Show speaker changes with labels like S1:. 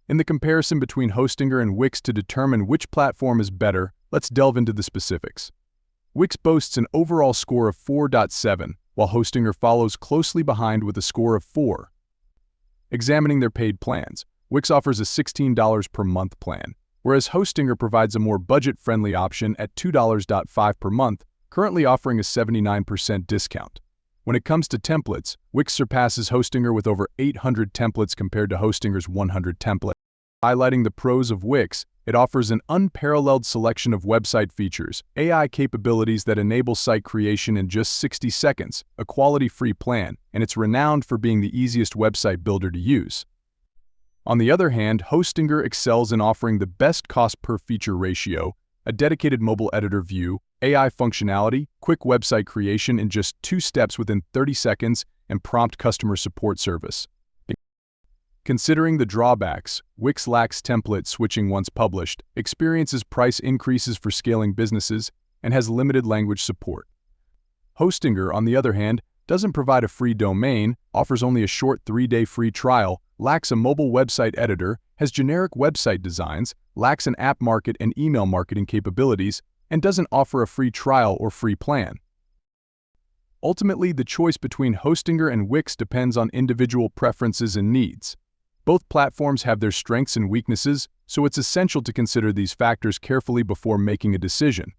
S1: In the comparison between Hostinger and Wix to determine which platform is better, let's delve into the specifics. Wix boasts an overall score of 4.7, while Hostinger follows closely behind with a score of 4. Examining their paid plans, Wix offers a $16 per month plan, whereas Hostinger provides a more budget-friendly option at $2.5 per month, currently offering a 79% discount. When it comes to templates, Wix surpasses Hostinger with over 800 templates compared to Hostinger's 100 templates. Highlighting the pros of Wix, it offers an unparalleled selection of website features, AI capabilities that enable site creation in just 60 seconds, a quality-free plan, and it's renowned for being the easiest website builder to use. On the other hand, Hostinger excels in offering the best cost-per-feature ratio, a dedicated mobile editor view, AI functionality, quick website creation in just 2 steps within 30 seconds, and prompt customer support service. Considering the drawbacks, Wix lacks template switching once published, experiences price increases for scaling businesses, and has limited language support. Hostinger, on the other hand, doesn't provide a free domain, offers only a short 3-day free trial, lacks a mobile website editor, has generic website designs, lacks an app market and email marketing capabilities, and doesn't offer a free trial or free plan. Ultimately, the choice between Hostinger and Wix depends on individual preferences and needs. Both platforms have their strengths and weaknesses, so it's essential to consider these factors carefully before making a decision.